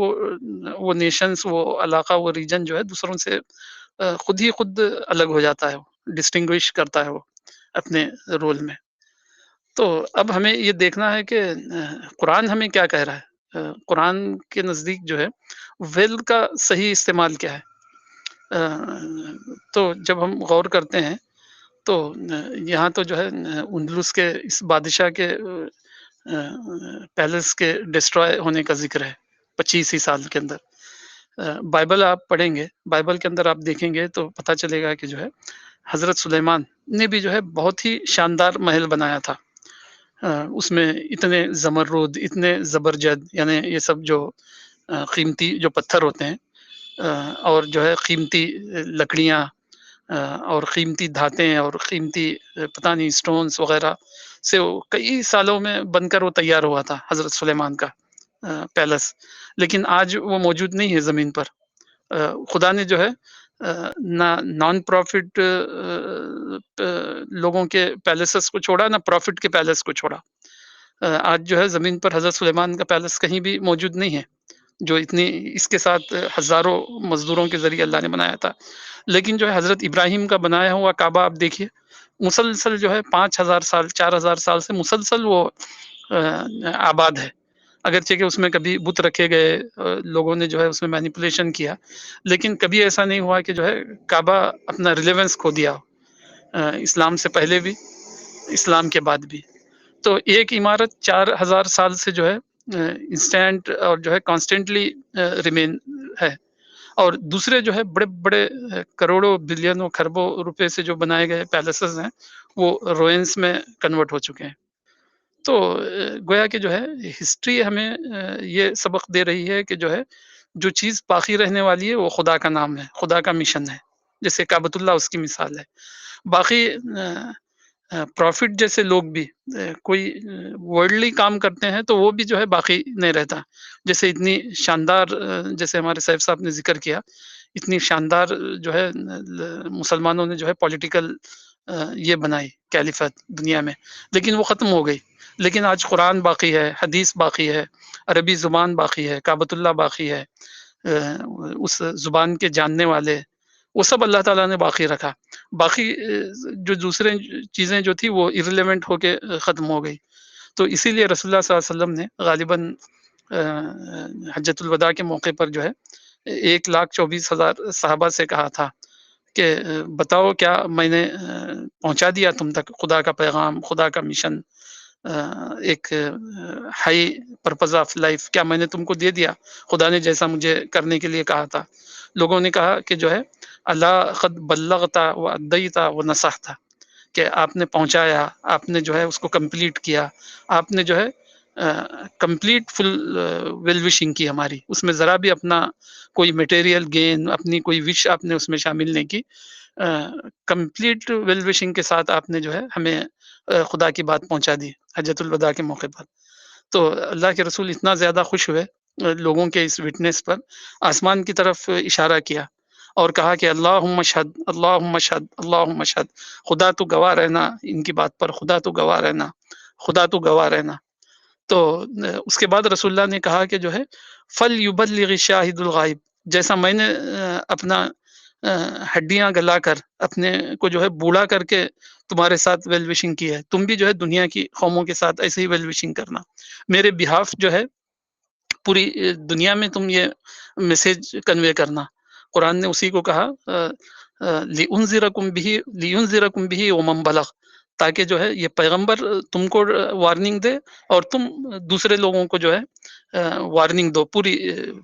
وہ نیشنز، وہ علاقہ، وہ ریجن جو ہے دوسروں سے خود ہی خود الگ ہو جاتا ہے، ڈسٹنگوش کرتا ہے وہ اپنے رول میں. تو اب ہمیں یہ دیکھنا ہے کہ قرآن ہمیں کیا کہہ رہا ہے. قرآن کے نزدیک جو ہے ویلتھ کا صحیح استعمال کیا ہے. تو جب ہم غور کرتے ہیں تو یہاں تو جو ہے اندلس کے اس بادشاہ کے پیلس کے ڈسٹرائے ہونے کا ذکر ہے 25 ہی سال کے اندر. بائبل آپ پڑھیں گے، بائبل کے اندر آپ دیکھیں گے تو پتہ چلے گا کہ جو ہے حضرت سلیمان نے بھی جو ہے بہت ہی شاندار محل بنایا تھا. اس میں اتنے زمرد، اتنے زبرجد، یعنی یہ سب جو قیمتی جو پتھر ہوتے ہیں، اور جو ہے قیمتی لکڑیاں اور قیمتی دھاتیں اور قیمتی پتہ نہیں سٹونز وغیرہ سے وہ کئی سالوں میں بن کر وہ تیار ہوا تھا حضرت سلیمان کا پیلس. لیکن آج وہ موجود نہیں ہے زمین پر. خدا نے جو ہے نہ نان پروفٹ لوگوں کے پیلسز کو چھوڑا، نہ پروفٹ کے پیلس کو چھوڑا. آج جو ہے زمین پر حضرت سلیمان کا پیلس کہیں بھی موجود نہیں ہے، جو اتنی اس کے ساتھ ہزاروں مزدوروں کے ذریعے اللہ نے بنایا تھا. لیکن جو ہے حضرت ابراہیم کا بنایا ہوا کعبہ آپ دیکھیے، مسلسل جو ہے 5000 سال، 4000 سال سے مسلسل وہ آباد ہے. اگرچہ کہ اس میں کبھی بت رکھے گئے، لوگوں نے جو ہے اس میں مینیپولیشن کیا، لیکن کبھی ایسا نہیں ہوا کہ جو ہے کعبہ اپنا ریلیونس کھو دیا، اسلام سے پہلے بھی، اسلام کے بعد بھی. تو ایک عمارت 4000 سال سے جو ہے انسٹینٹ اور جو ہے کانسٹینٹلی ریمین ہے، اور دوسرے جو ہے بڑے بڑے کروڑوں بلینوں کھربوں روپے سے جو بنائے گئے پیلسز ہیں وہ روئنس میں کنورٹ ہو چکے ہیں. تو گویا کہ جو ہے ہسٹری ہمیں یہ سبق دے رہی ہے کہ جو ہے جو چیز باقی رہنے والی ہے وہ خدا کا نام ہے، خدا کا مشن ہے. جیسے کعبۃ اللہ اس کی مثال ہے. باقی پروفٹ جیسے لوگ بھی کوئی ورلڈلی کام کرتے ہیں تو وہ بھی جو ہے باقی نہیں رہتا. جیسے اتنی شاندار جیسے ہمارے صاحب صاحب نے ذکر کیا، اتنی شاندار جو ہے مسلمانوں نے جو ہے پولیٹیکل یہ بنائی کیلیفت دنیا میں، لیکن وہ ختم ہو گئی. لیکن آج قرآن باقی ہے، حدیث باقی ہے، عربی زبان باقی ہے، کعبۃ اللہ باقی ہے، اس زبان کے جاننے والے، وہ سب اللہ تعالیٰ نے باقی رکھا. باقی جو دوسرے چیزیں جو تھی وہ ارریلیونٹ ہو کے ختم ہو گئی. تو اسی لیے رسول اللہ صلی اللہ علیہ وسلم نے غالباً حجۃ الوداع کے موقع پر جو ہے 1,24,000 صحابہ سے کہا تھا کہ بتاؤ کیا میں نے پہنچا دیا تم تک خدا کا پیغام، خدا کا مشن، ایک ہائی پرپز آف لائف، کیا میں نے تم کو دے دیا خدا نے جیسا مجھے کرنے کے لیے کہا تھا؟ لوگوں نے کہا کہ جو ہے اللہ قد بلغتا و ادیتا و نصحتا، کہ آپ نے پہنچایا، آپ نے جو ہے اس کو کمپلیٹ کیا، آپ نے جو ہے کمپلیٹ فل ویل وشنگ کی ہماری، اس میں ذرا بھی اپنا کوئی میٹیریل گین، اپنی کوئی وش آپ نے اس میں شامل نہیں کی. کمپلیٹ ویل وشنگ کے ساتھ آپ نے جو ہے ہمیں خدا کی بات پہنچا دی حجۃ الوداع کے موقع پر. تو اللہ کے رسول اتنا زیادہ خوش ہوئے لوگوں کے اس وٹنس پر، آسمان کی طرف اشارہ کیا اور کہا کہ اللہم اشہد، اللہم اشہد، اللہم اشہد، خدا تو گواہ رہنا ان کی بات پر، خدا تو گواہ رہنا، خدا تو گواہ رہنا. تو اس کے بعد رسول اللہ نے کہا کہ جو ہے فَلْيُبَلِّغِ الشَّاهِدُ الْغَائِبِ، جیسا میں نے اپنا ہڈیاں گلا کر اپنے کو جو ہے بوڑھا کر کے تمہارے ساتھ ویل وشنگ کی ہے، تم بھی جو ہے دنیا کی قوموں کے ساتھ ایسے ہی ویل وشنگ کرنا. میرے بہاف جو ہے پوری دنیا میں تم یہ میسج کنوے کرنا. قرآن نے اسی کو کہا لِأُنذِرَكُم بِهِ وَمَن بَلَغَ، تاکہ جو ہے یہ پیغمبر تم کو وارننگ دے اور تم دوسرے لوگوں کو جو ہے وارننگ دو، پوری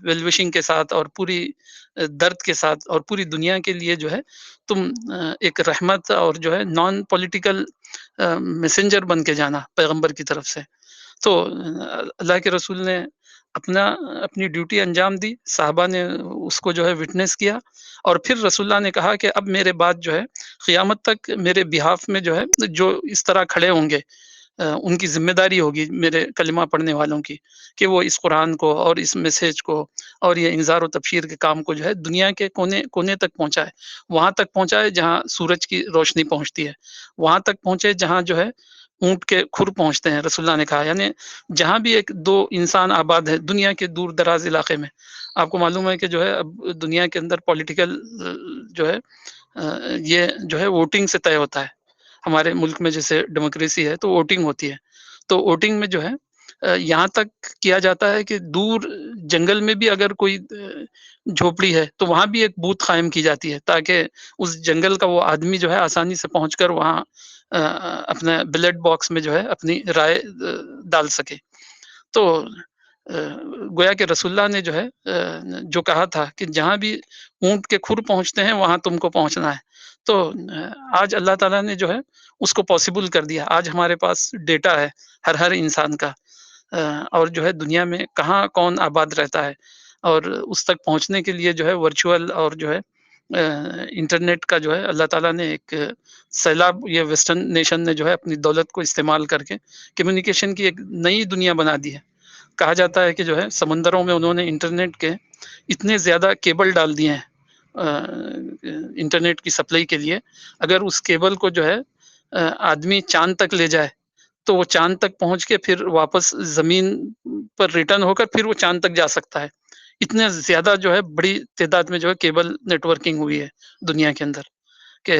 ویلوشنگ کے ساتھ اور پوری درد کے ساتھ، اور پوری دنیا کے لیے جو ہے تم ایک رحمت اور جو ہے نان پولیٹیکل میسنجر بن کے جانا پیغمبر کی طرف سے. تو اللہ کے رسول نے اپنی ڈیوٹی انجام دی، صحابہ نے اس کو جو ہے وٹنس کیا، اور پھر رسول اللہ نے کہا کہ اب میرے بعد جو ہے قیامت تک میرے بہاف میں جو ہے جو اس طرح کھڑے ہوں گے، ان کی ذمہ داری ہوگی میرے کلمہ پڑھنے والوں کی کہ وہ اس قرآن کو اور اس میسیج کو اور یہ انذار و تبشیر کے کام کو جو ہے دنیا کے کونے کونے تک پہنچائے، وہاں تک پہنچائے جہاں سورج کی روشنی پہنچتی ہے، وہاں تک پہنچے جہاں جو ہے اونٹ کے کھر پہنچتے ہیں. رسول اللہ نے کہا یعنی جہاں بھی ایک دو انسان آباد ہے دنیا کے دور دراز علاقے میں. آپ کو معلوم ہے کہ جو ہے اب دنیا کے اندر پولیٹیکل جو ہے یہ جو ہے ووٹنگ سے طے ہوتا ہے. ہمارے ملک میں جیسے ڈیموکریسی ہے تو ووٹنگ ہوتی ہے، تو ووٹنگ میں جو ہے یہاں تک کیا جاتا ہے کہ دور جنگل میں بھی اگر کوئی جھوپڑی ہے تو وہاں بھی ایک بوتھ قائم کی جاتی ہے تاکہ اس جنگل کا وہ آدمی جو ہے آسانی سے پہنچ کر وہاں اپنے بیلٹ باکس میں جو ہے اپنی رائے ڈال سکے. تو گویا کہ رسول اللہ نے جو ہے جو کہا تھا کہ جہاں بھی اونٹ کے کھر پہنچتے ہیں وہاں تم کو پہنچنا ہے، تو آج اللہ تعالیٰ نے جو ہے اس کو پاسبل کر دیا. آج ہمارے پاس ڈیٹا ہے ہر انسان کا، اور جو ہے دنیا میں کہاں کون آباد رہتا ہے، اور اس تک پہنچنے کے لیے جو ہے ورچوئل اور جو ہے انٹرنیٹ کا جو ہے اللہ تعالیٰ نے ایک سیلاب، یہ ویسٹرن نیشن نے جو ہے اپنی دولت کو استعمال کر کے کمیونیکیشن کی ایک نئی دنیا بنا دی ہے. کہا جاتا ہے کہ جو ہے سمندروں میں انہوں نے انٹرنیٹ کے اتنے زیادہ کیبل ڈال دیے ہیں انٹرنیٹ کی سپلائی کے لیے، اگر اس کیبل کو جو ہے آدمی چاند تک لے جائے تو وہ چاند تک پہنچ کے پھر واپس زمین پر ریٹرن ہو کر پھر وہ چاند تک جا سکتا ہے. اتنے زیادہ جو ہے بڑی تعداد میں جو ہے کیبل نیٹ ورکنگ ہوئی ہے دنیا کے اندر، کہ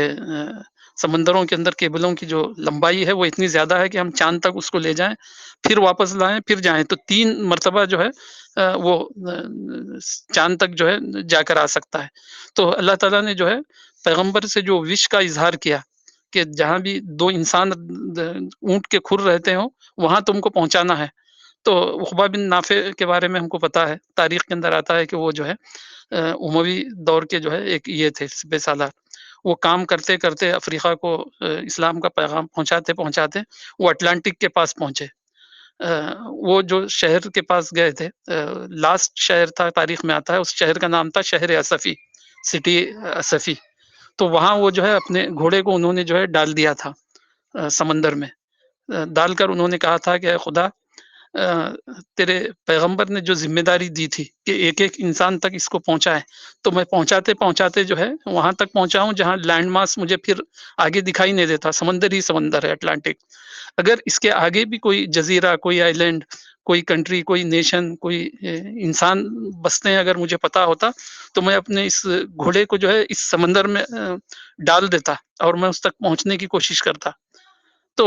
سمندروں کے اندر کیبلوں کی جو لمبائی ہے وہ اتنی زیادہ ہے کہ ہم چاند تک اس کو لے جائیں، پھر واپس لائیں، پھر جائیں، تو 3 مرتبہ جو ہے وہ چاند تک جو ہے جا کر آ سکتا ہے. تو اللہ تعالیٰ نے جو ہے پیغمبر سے جو وش کا اظہار کیا کہ جہاں بھی 2 انسان اونٹ کے کھر رہتے ہوں وہاں تم کو پہنچانا ہے. تو عقبہ بن نافع کے بارے میں ہم کو پتا ہے، تاریخ کے اندر آتا ہے کہ وہ جو ہے اموی دور کے جو ہے ایک یہ تھے سپہ سالار. وہ کام کرتے کرتے افریقہ کو اسلام کا پیغام پہنچاتے وہ اٹلانٹک کے پاس پہنچے. وہ جو شہر کے پاس گئے تھے، لاسٹ شہر تھا تاریخ میں آتا ہے، اس شہر کا نام تھا شہر اسفی، سٹی اسفی. تو وہاں وہ جو ہے اپنے گھوڑے کو انہوں نے جو ہے ڈال دیا تھا سمندر میں ڈال کر انہوں نے کہا تھا کہ اے خدا تیرے پیغمبر نے جو ذمہ داری دی تھی کہ ایک ایک انسان تک اس کو پہنچائے تو میں پہنچاتے پہنچاتے جو ہے وہاں تک پہنچا ہوں جہاں لینڈ ماس مجھے پھر آگے دکھائی نہیں دیتا، سمندر ہی سمندر ہے اٹلانٹک. اگر اس کے آگے بھی کوئی جزیرہ، کوئی آئی لینڈ، کوئی کنٹری، کوئی نیشن، کوئی انسان بستے ہیں اگر مجھے پتا ہوتا تو میں اپنے اس گھوڑے کو جو ہے اس سمندر میں ڈال دیتا اور میں اس تک پہنچنے کی کوشش کرتا. تو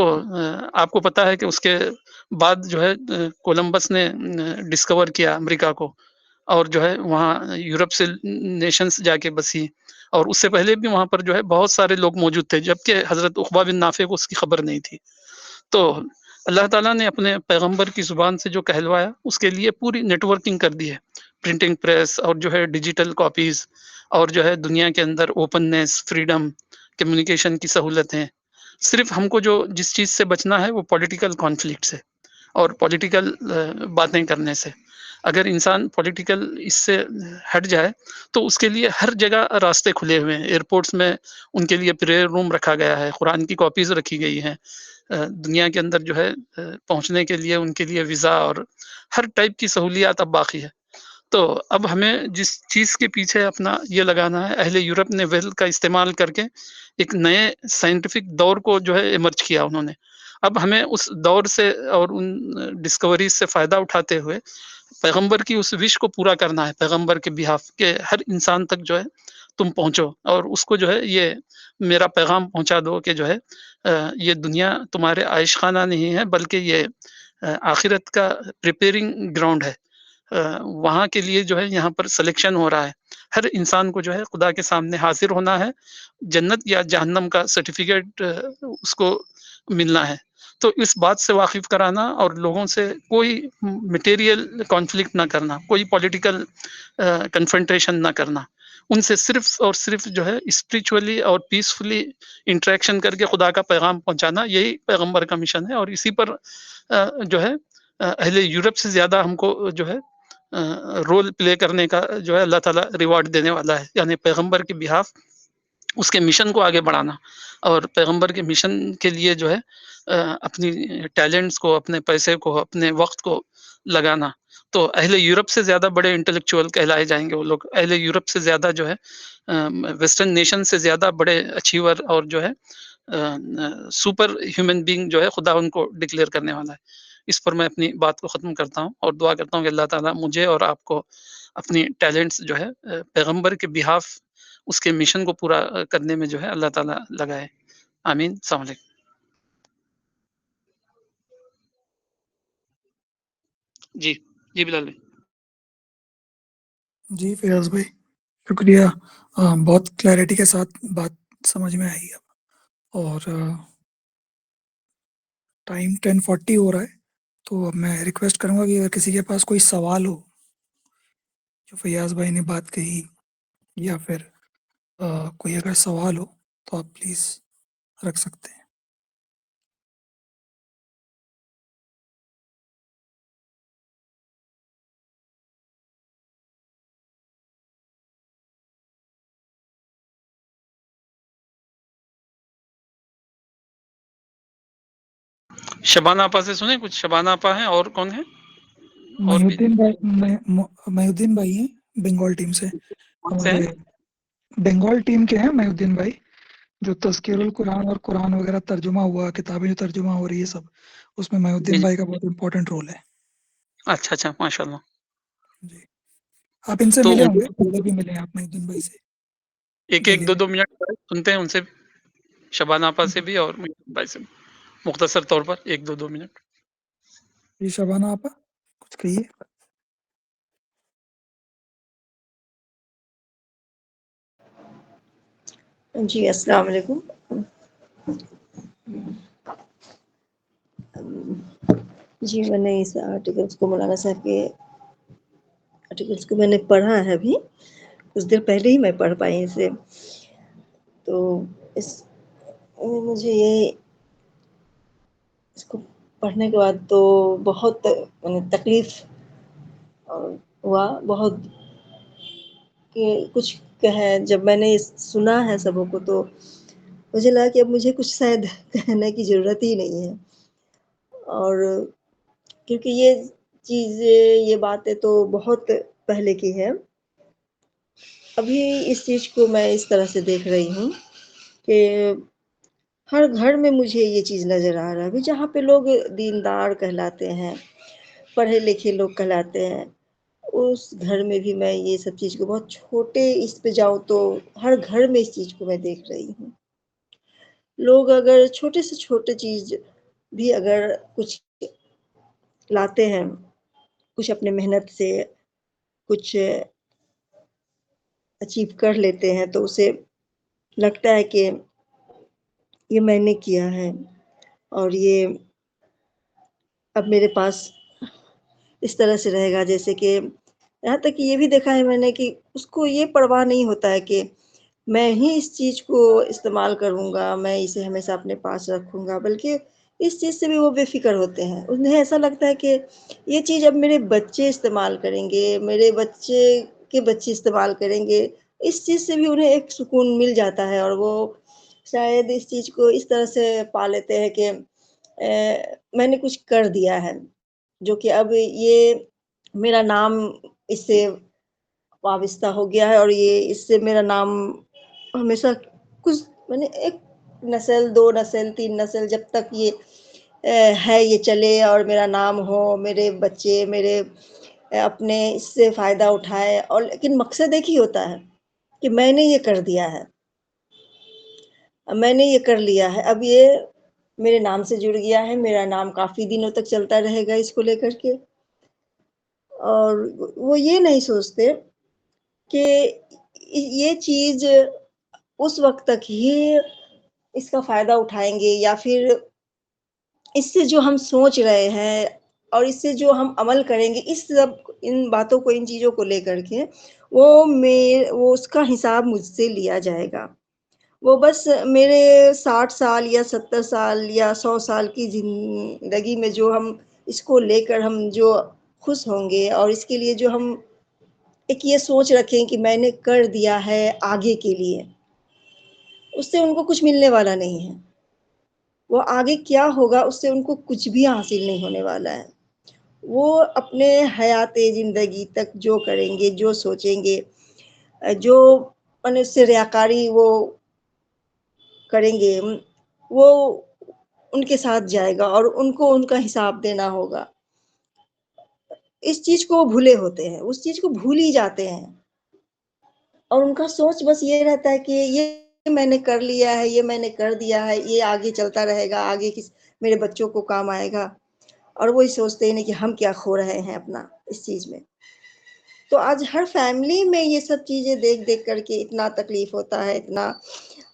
آپ کو پتا ہے کہ اس کے بعد جو ہے کولمبس نے ڈسکور کیا امریکہ کو، اور جو ہے وہاں یورپ سے نیشنز جا کے بسی، اور اس سے پہلے بھی وہاں پر جو ہے بہت سارے لوگ موجود تھے جبکہ حضرت عقبہ بن نافع کو اس کی خبر نہیں تھی. تو اللہ تعالیٰ نے اپنے پیغمبر کی زبان سے جو کہلوایا اس کے لیے پوری نیٹ ورکنگ کر دی ہے، پرنٹنگ پریس اور جو ہے ڈیجیٹل کاپیز، اور جو ہے دنیا کے اندر اوپننیس، فریڈم، کمیونیکیشن کی سہولتیں. صرف ہم کو جو جس چیز سے بچنا ہے وہ پولیٹیکل کانفلکٹ سے اور پولیٹیکل باتیں کرنے سے. اگر انسان پولیٹیکل اس سے ہٹ جائے تو اس کے لیے ہر جگہ راستے کھلے ہوئے ہیں. ایئرپورٹس میں ان کے لیے پریئر روم رکھا گیا ہے، قرآن کی کاپیز رکھی گئی ہیں. دنیا کے اندر جو ہے پہنچنے کے لیے ان کے لیے ویزا اور ہر ٹائپ کی سہولیات اب باقی ہے. تو اب ہمیں جس چیز کے پیچھے اپنا یہ لگانا ہے، اہل یورپ نے ویل کا استعمال کر کے ایک نئے سائنٹیفک دور کو جو ہے ایمرج کیا انہوں نے. اب ہمیں اس دور سے اور ان ڈسکوریز سے فائدہ اٹھاتے ہوئے پیغمبر کی اس وش کو پورا کرنا ہے، پیغمبر کے بہاف کہ ہر انسان تک جو ہے تم پہنچو اور اس کو جو ہے یہ میرا پیغام پہنچا دو کہ جو ہے یہ دنیا تمہارے عائش خانہ نہیں ہے بلکہ یہ آخرت کا پریپیرنگ گراؤنڈ ہے. وہاں کے لیے جو ہے یہاں پر سلیکشن ہو رہا ہے. ہر انسان کو جو ہے خدا کے سامنے حاضر ہونا ہے، جنت یا جہنم کا سرٹیفکیٹ اس کو ملنا ہے. تو اس بات سے واقف کرانا اور لوگوں سے کوئی مٹیریل کانفلکٹ نہ کرنا، کوئی پولیٹیکل کنفرنٹریشن نہ کرنا، ان سے صرف اور صرف جو ہے اسپریچولی اور پیسفلی انٹریکشن کر کے خدا کا پیغام پہنچانا، یہی پیغمبر کا مشن ہے. اور اسی پر جو ہے اہل یورپ سے زیادہ ہم کو جو ہے رول پلے کرنے کا جو ہے اللہ تعالیٰ ریوارڈ دینے والا ہے. یعنی پیغمبر کے بہاف اس کے مشن کو آگے بڑھانا اور پیغمبر کے مشن کے لیے جو ہے اپنی ٹیلنٹس کو، اپنے پیسے کو، اپنے وقت کو لگانا. تو اہل یورپ سے زیادہ بڑے انٹلیکچوئل کہلائے جائیں گے وہ لوگ. اہل یورپ سے زیادہ جو ہے ویسٹرن نیشن سے زیادہ بڑے اچیور اور جو ہے سپر ہیومن بینگ جو ہے خدا ان کو ڈکلیئر کرنے والا ہے. اس پر میں اپنی بات کو ختم کرتا ہوں اور دعا کرتا ہوں کہ اللہ تعالیٰ مجھے اور آپ کو اپنی ٹیلنٹس جو ہے پیغمبر کے بہاف اس کے مشن کو پورا کرنے میں جو ہے اللہ تعالیٰ لگائے. آمین. السلام علیکم. جی جی بلال بھائی. جی فیاض بھائی شکریہ، بہت کلیئرٹی کے ساتھ بات سمجھ میں آئی اب. اور ٹائم 10:40 ہو رہا ہے تو اب میں ریکویسٹ کروں گا کہ اگر کسی کے پاس کوئی سوال ہو جو فیاض بھائی نے بات کہی، یا پھر کوئی اگر سوال ہو تو آپ پلیز رکھ سکتے ہیں. شبانہ آپا سے سنیں کچھ؟ شبانہ آپا ہیں اور کون ہیں؟ اور بھی محی الدین بھائی ہیں بنگال ٹیم سے. کون سے ہمارے ہیں؟ بنگال ٹیم کے ہیں محی الدین بھائی، جو تذکیر القرآن اور قرآن وغیرہ ترجمہ ہوا، کتابیں جو ترجمہ ہو رہی ہے سب، اس میں محی جی الدین جی. بھائی کا بہت امپورٹنٹ رول ہے. اچھا اچھا، ماشاء اللہ. جی آپ ان سے تو ملے ہوں گے، پہلے بھی ملے ہیں آپ محی الدین بھائی سے ایک ایک دہلی دو میں. دو منٹ سنتے ہیں ان سے، شبانہ آپا سے بھی اور بھائی سے بھی، مختصر طور پر 1-2 منٹ. جی شبانہ آپا کچھ کہیے. جی السلام علیکم. جی میں نے اس آرٹیکلس کو، مولانا صاحب کے آرٹیکلس کو میں نے پڑھا ہے، ابھی کچھ دیر پہلے ہی میں پڑھ پائی اسے. تو اس مجھے اس کو پڑھنے کے بعد تو بہت تکلیف ہوا، بہت کہ کچھ کہے. جب میں نے سنا ہے سبوں کو تو مجھے لگا کہ اب مجھے کچھ شاید کہنے کی ضرورت ہی نہیں ہے، اور کیونکہ یہ چیزیں، یہ باتیں تو بہت پہلے کی ہے. ابھی اس چیز کو میں اس طرح سے دیکھ رہی ہوں کہ ہر گھر میں مجھے یہ چیز نظر آ رہا ہے. ابھی جہاں پہ لوگ دیندار کہلاتے ہیں، پڑھے لکھے لوگ کہلاتے ہیں، اس گھر میں بھی میں یہ سب چیز کو بہت چھوٹے اس پہ جاؤں تو ہر گھر میں اس چیز کو میں دیکھ رہی ہوں. لوگ اگر چھوٹے سے چھوٹے چیز بھی اگر کچھ لاتے ہیں، کچھ اپنے محنت سے کچھ اچیو کر لیتے ہیں، تو اسے لگتا ہے کہ یہ میں نے کیا ہے، اور یہ اب میرے پاس اس طرح سے رہے گا. جیسے کہ یہاں تک کہ یہ بھی دیکھا ہے میں نے کہ اس کو یہ پرواہ نہیں ہوتا ہے کہ میں ہی اس چیز کو استعمال کروں گا، میں اسے ہمیشہ اپنے پاس رکھوں گا، بلکہ اس چیز سے بھی وہ بے فکر ہوتے ہیں. انہیں ایسا لگتا ہے کہ یہ چیز اب میرے بچے استعمال کریں گے، میرے بچے کے بچے استعمال کریں گے. اس چیز سے بھی انہیں ایک سکون مل جاتا ہے، اور وہ شاید اس چیز کو اس طرح سے پا لیتے ہیں کہ میں نے کچھ کر دیا ہے، جو کہ اب یہ میرا نام اس سے وابستہ ہو گیا ہے، اور یہ اس سے میرا نام ہمیشہ کچھ میں نے ایک نسل، 2 نسل، 3 نسل، جب تک یہ ہے یہ چلے اور میرا نام ہو، میرے بچے میرے اپنے اس سے فائدہ اٹھائے. اور لیکن مقصد ایک ہی ہوتا ہے کہ میں نے یہ کر دیا ہے، میں نے یہ کر لیا ہے، اب یہ میرے نام سے جڑ گیا ہے، میرا نام کافی دنوں تک چلتا رہے گا اس کو لے کر کے. اور وہ یہ نہیں سوچتے کہ یہ چیز اس وقت تک ہی اس کا فائدہ اٹھائیں گے، یا پھر اس سے جو ہم سوچ رہے ہیں اور اس سے جو ہم عمل کریں گے، ان باتوں کو، ان چیزوں کو لے کر کے وہ اس کا حساب مجھ سے لیا جائے گا. وہ بس میرے 60 سال یا 70 سال یا 100 سال کی زندگی میں جو ہم اس کو لے کر ہم جو خوش ہوں گے، اور اس کے لیے جو ہم ایک یہ سوچ رکھیں کہ میں نے کر دیا ہے آگے کے لیے، اس سے ان کو کچھ ملنے والا نہیں ہے. وہ آگے کیا ہوگا اس سے ان کو کچھ بھی حاصل نہیں ہونے والا ہے. وہ اپنے حیات زندگی تک جو کریں گے، جو سوچیں گے، جو اس سے ریاکاری وہ کریں گے، وہ ان کے ساتھ جائے گا، اور ان کو ان کا حساب دینا ہوگا. اس چیز کو بھولے ہوتے ہیں، اس چیز کو بھول ہی جاتے ہیں، اور ان کا سوچ بس یہ رہتا ہے کہ یہ میں نے کر لیا ہے، یہ میں نے کر دیا ہے، یہ آگے چلتا رہے گا، آگے میرے بچوں کو کام آئے گا. اور وہی سوچتے ہیں نہیں کہ ہم کیا کھو رہے ہیں اپنا اس چیز میں. تو آج ہر فیملی میں یہ سب چیزیں دیکھ دیکھ کر کے اتنا تکلیف ہوتا ہے، اتنا.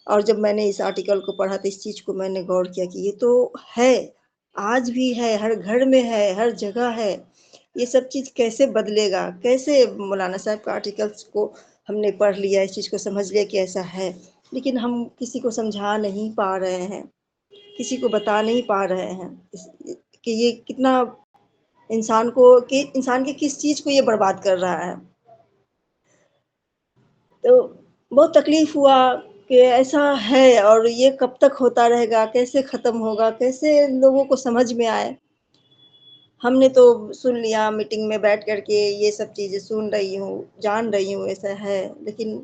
اور جب میں نے اس آرٹیکل کو پڑھا تو اس چیز کو میں نے غور کیا کہ یہ تو ہے، آج بھی ہے، ہر گھر میں ہے، ہر جگہ ہے. یہ سب چیز کیسے بدلے گا؟ کیسے مولانا صاحب کا آرٹیکلس کو ہم نے پڑھ لیا، اس چیز کو سمجھ لیا کہ ایسا ہے، لیکن ہم کسی کو سمجھا نہیں پا رہے ہیں، کسی کو بتا نہیں پا رہے ہیں کہ یہ کتنا انسان کے کس چیز کو یہ برباد کر رہا ہے. تو بہت تکلیف ہوا کہ ایسا ہے، اور یہ کب تک ہوتا رہے گا، کیسے ختم ہوگا، کیسے لوگوں کو سمجھ میں آئے. ہم نے تو سن لیا میٹنگ میں بیٹھ کر کے، یہ سب چیزیں سن رہی ہوں، جان رہی ہوں ایسا ہے، لیکن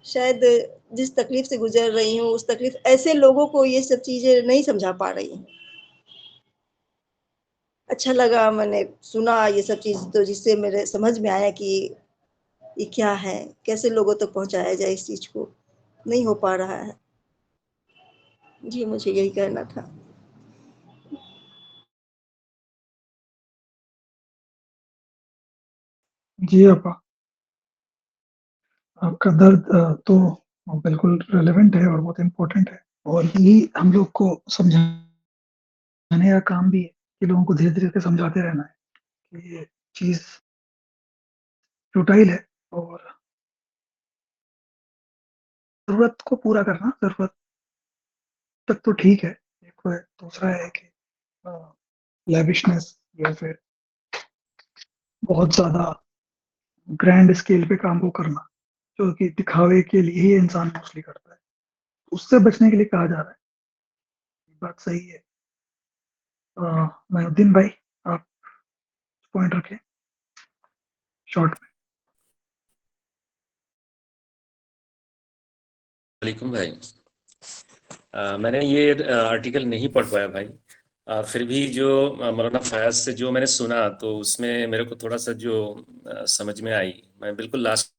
شاید جس تکلیف سے گزر رہی ہوں اس تکلیف ایسے لوگوں کو یہ سب چیزیں نہیں سمجھا پا رہی ہوں. اچھا لگا میں نے سنا یہ سب چیز، تو جس سے میرے سمجھ میں آیا کہ یہ کیا ہے، کیسے لوگوں تک پہنچایا جائے اس چیز کو، نہیں ہو پا رہا ہے. جی مجھے یہی کہنا تھا. جی اپا، آپ کا درد تو بالکل ریلیونٹ ہے اور بہت امپورٹنٹ ہے، اور یہی ہم لوگ کو سمجھانے کا کام بھی ہے کہ لوگوں کو دھیرے دھیرے سے سمجھاتے رہنا ہے کہ یہ چیز فیوٹائل ہے، اور ضرورت کو پورا کرنا، ضرورت تک تو ٹھیک ہے. ایک دوسرا ہے کہ لیوشنس یا پھر بہت زیادہ گرینڈ اسکیل پہ کام کو کرنا، جو کہ دکھاوے کے لیے ہی انسان موسٹلی کرتا ہے. اس سے بچنے کے لیے کہا جا رہا ہے. یہ بات صحیح ہے. معین بھائی آپ پوائنٹ رکھیں شارٹ میں. وعلیکم بھائی. میں نے یہ آرٹیکل نہیں پڑھ پایا بھائی. پھر بھی جو مولانا فیاض سے جو میں نے سنا تو اس میں میرے کو تھوڑا سا جو سمجھ میں آئی, میں بالکل لاسٹ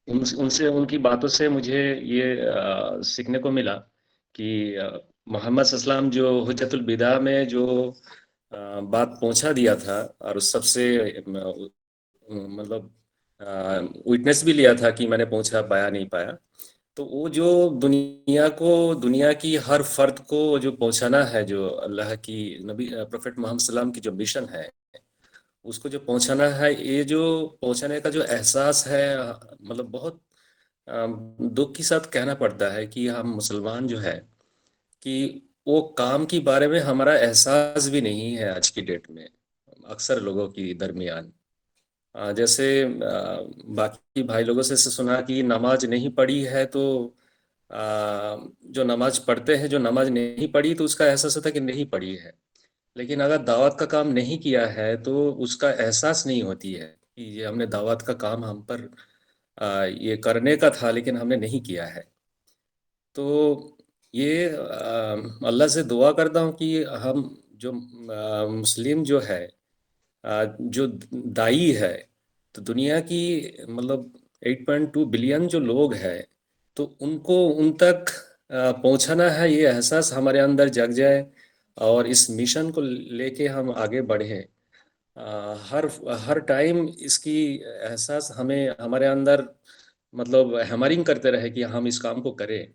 ان کی باتوں سے مجھے یہ سیکھنے کو ملا کہ محمد صلی اللہ علیہ وسلم جو حجت الوداع میں جو بات پہنچا دیا تھا اور اس سب سے مطلب وٹنس بھی لیا تھا کہ میں نے پہنچا پایا نہیں پایا, تو وہ جو دنیا کی ہر فرد کو جو پہنچانا ہے, جو اللہ کی نبی پروفیٹ محمد صلی اللہ علیہ وسلم کی جو مشن ہے اس کو جو پہنچانا ہے, یہ جو پہنچانے کا جو احساس ہے, مطلب بہت دکھ کے ساتھ کہنا پڑتا ہے کہ ہم مسلمان جو ہے کہ وہ کام کے بارے میں ہمارا احساس بھی نہیں ہے آج کی ڈیٹ میں اکثر لوگوں کی درمیان. جیسے باقی بھائی لوگوں سے سنا کہ نماز نہیں پڑھی ہے تو جو نماز پڑھتے ہیں, جو نماز نہیں پڑھی تو اس کا احساس ہوتا ہے کہ نہیں پڑھی ہے, لیکن اگر دعوت کا کام نہیں کیا ہے تو اس کا احساس نہیں ہوتی ہے کہ یہ ہم نے دعوت کا کام ہم پر یہ کرنے کا تھا لیکن ہم نے نہیں کیا ہے. تو یہ اللہ سے دعا کرتا ہوں کہ ہم جو مسلم جو ہے, جو دائی ہے, تو دنیا کی مطلب 8.2 بلین جو لوگ ہیں تو ان کو ان تک پہنچانا ہے, یہ احساس ہمارے اندر جگ جائے اور اس مشن کو لے کے ہم آگے بڑھیں. ہر ٹائم اس کی احساس ہمیں ہمارے اندر مطلب ہیمرنگ کرتے رہے کہ ہم اس کام کو کریں.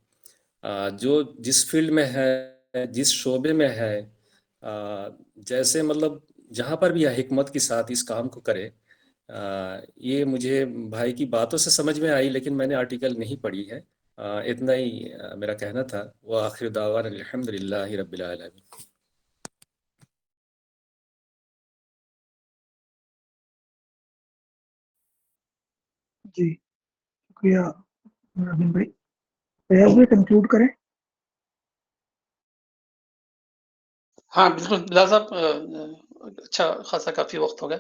جو جس فیلڈ میں ہے, جس شعبے میں ہے, جیسے مطلب جہاں پر بھی حکمت کے ساتھ اس کام کو کرے. یہ مجھے بھائی کی باتوں سے سمجھ میں آئی, لیکن میں نے آرٹیکل نہیں پڑھی ہے. اتنا ہی میرا کہنا تھا. وآخر دعوانا الحمدللہ رب العالمین. جی شکریہ معین بھائی. فیاض بھائی کنکلوڈ کریں. ہاں بالکل بلال صاحب, اچھا خاصا کافی وقت ہو گیا.